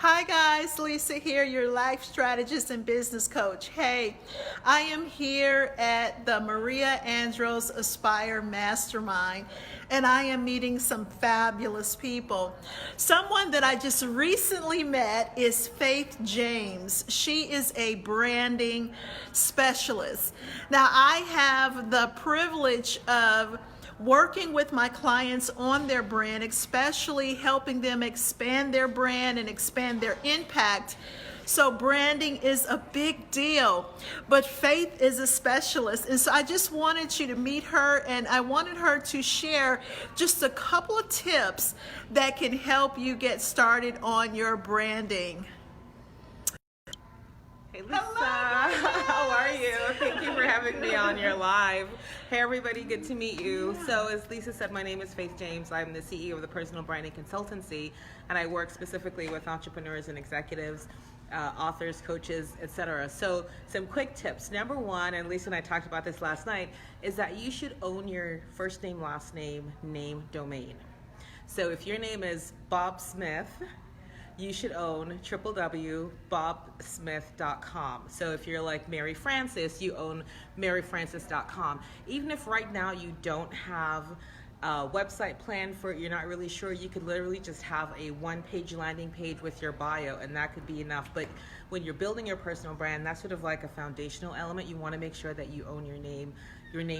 Hi guys, Lisa here, your life strategist and business coach. Hey, I am here at the Maria Andros Aspire Mastermind, and I am meeting some fabulous people. Someone that I just recently met is Faith James. She is a branding specialist. Now, I have the privilege of working with my clients on their brand, especially helping them expand their brand and expand their impact. So branding is a big deal, but Faith is a specialist. And so I just wanted you to meet her, and I wanted her to share just a couple of tips that can help you get started on your branding. Hey Lisa, how are you? Thank you for having me on your live. Hey everybody, good to meet you. So as Lisa said, my name is Faith James. I'm the CEO of the Personal Branding Consultancy, and I work specifically with entrepreneurs and executives, authors, coaches, etc. So some quick tips. Number one, and Lisa and I talked about this last night, is that you should own your first name, last name, domain. So if your name is Bob Smith, you should own www.bobsmith.com. So if you're like Mary Frances, you own maryfrances.com. Even if right now you don't have a website plan for it, you're not really sure, you could literally just have a one-page landing page with your bio, and that could be enough. But when you're building your personal brand, that's sort of like a foundational element. You want to make sure that you own your name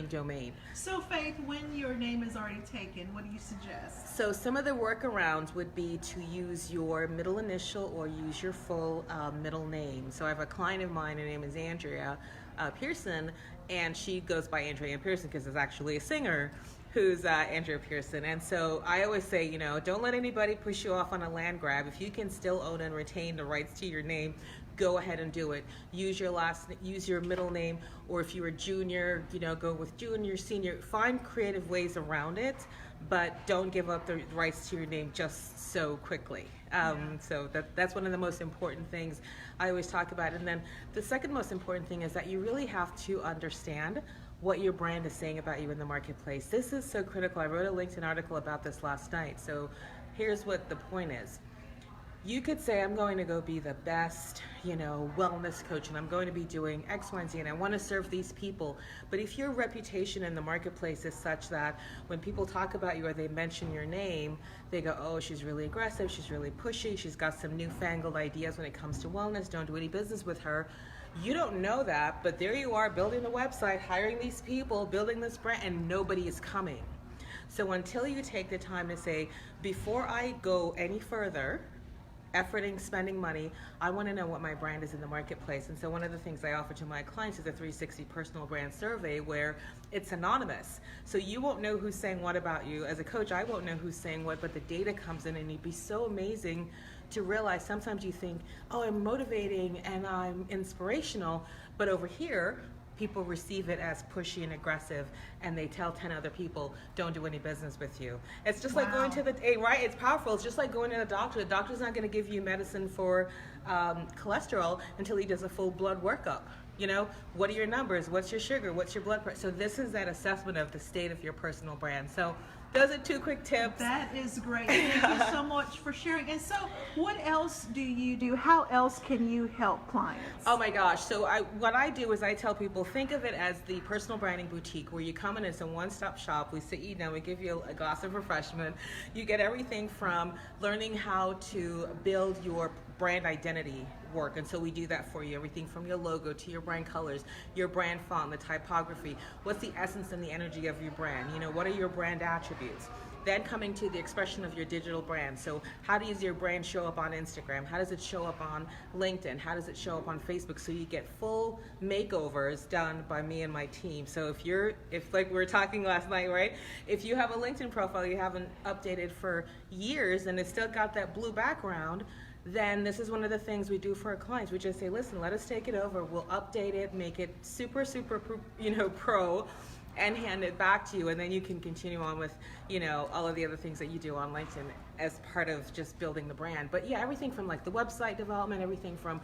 domain. So Faith, when your name is already taken, what do you suggest? So some of the workarounds would be to use your middle initial or use your full middle name. So I have a client of mine, her name is Andrea Pearson, and she goes by Andrea Pearson because it's actually a singer who's Andrea Pearson. And so I always say, don't let anybody push you off on a land grab. If you can still own and retain the rights to your name, go ahead and do it. Use your middle name, or if you're a junior, go with junior, senior. Find creative ways around it, but don't give up the rights to your name just so quickly. So that's one of the most important things I always talk about. And then the second most important thing is that you really have to understand what your brand is saying about you in the marketplace. This is so critical. I wrote a LinkedIn article about this last night. So here's what the point is. You could say, I'm going to go be the best, wellness coach, and I'm going to be doing X, Y, and Z, and I want to serve these people. But if your reputation in the marketplace is such that when people talk about you or they mention your name, they go, oh, she's really aggressive, she's really pushy, she's got some newfangled ideas when it comes to wellness, don't do any business with her. You don't know that, but there you are building a website, hiring these people, building this brand, and nobody is coming. So until you take the time to say, before I go any further, efforting, spending money, I want to know what my brand is in the marketplace. And so one of the things I offer to my clients is a 360 personal brand survey where it's anonymous. So you won't know who's saying what about you. As a coach, I won't know who's saying what, but the data comes in, and it'd be so amazing to realize sometimes you think, oh, I'm motivating and I'm inspirational, but over here, people receive it as pushy and aggressive, and they tell 10 other people, don't do any business with you. It's just like going to right? It's powerful. It's just like going to the doctor. The doctor's not going to give you medicine for cholesterol until he does a full blood workup. What are your numbers? What's your sugar? What's your blood pressure? So this is that assessment of the state of your personal brand. So those are two quick tips. That is great. Thank you so much for sharing. And so what else do you do? How else can you help clients? Oh my gosh. So what I do is I tell people, think of it as the personal branding boutique, where you come in, it's a one-stop shop. We sit you down, we give you a glass of refreshment. You get everything from learning how to build your brand identity work, and so we do that for you. Everything from your logo to your brand colors, your brand font, the typography, what's the essence and the energy of your brand, what are your brand attributes. Then coming to the expression of your digital brand. So how does your brand show up on Instagram? How does it show up on LinkedIn? How does it show up on Facebook? So you get full makeovers done by me and my team. So if like we were talking last night, right? If you have a LinkedIn profile you haven't updated for years and it's still got that blue background, then this is one of the things we do for our clients. We just say, listen, let us take it over. We'll update it, make it super, pro, and hand it back to you. And then you can continue on with, all of the other things that you do on LinkedIn as part of just building the brand. But yeah, everything from like the website development, everything from,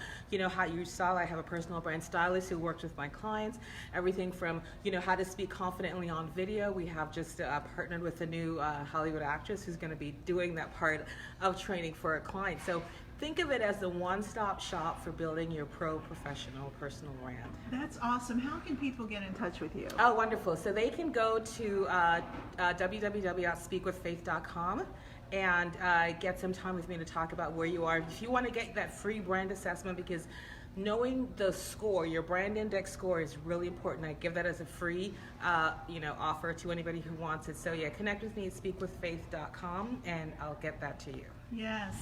how you saw, I have a personal brand stylist who works with my clients, everything from, how to speak confidently on video. We have just partnered with a new Hollywood actress who's going to be doing that part of training for our clients. So think of it as the one-stop shop for building your professional personal brand. That's awesome. How can people get in touch with you? Oh, wonderful. So they can go to www.speakwithfaith.com and get some time with me to talk about where you are. If you want to get that free brand assessment, because knowing the score, your brand index score, is really important. I give that as a free offer to anybody who wants it. So yeah, connect with me at speakwithfaith.com and I'll get that to you. Yes.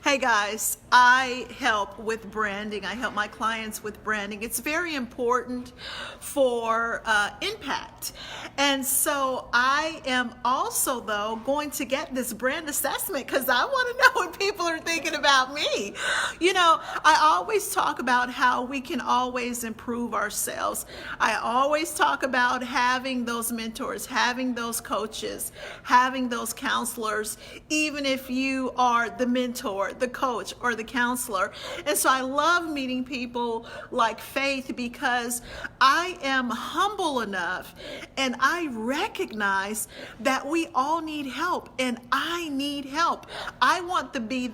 Hey guys, I help with branding. I help my clients with branding. It's very important for impact. And so I am also, though, going to get this brand assessment because I want to know what people are thinking about me. You know, I always talk about how we can always improve ourselves. I always talk about having those mentors, having those coaches, having those counselors, even if you are the mentor, the coach, or the counselor. And so I love meeting people like Faith because I am humble enough and I recognize that we all need help, and I need help. I want to be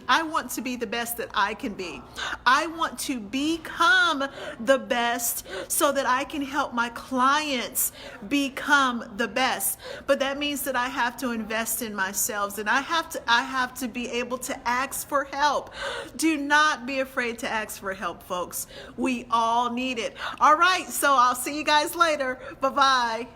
the best that I can be. I want to become the best so that I can help my clients become the best. But that means that I have to invest in myself, and I have to be able to ask for help. Do not be afraid to ask for help, folks. We all need it. All right, so I'll see you guys later. Bye-bye.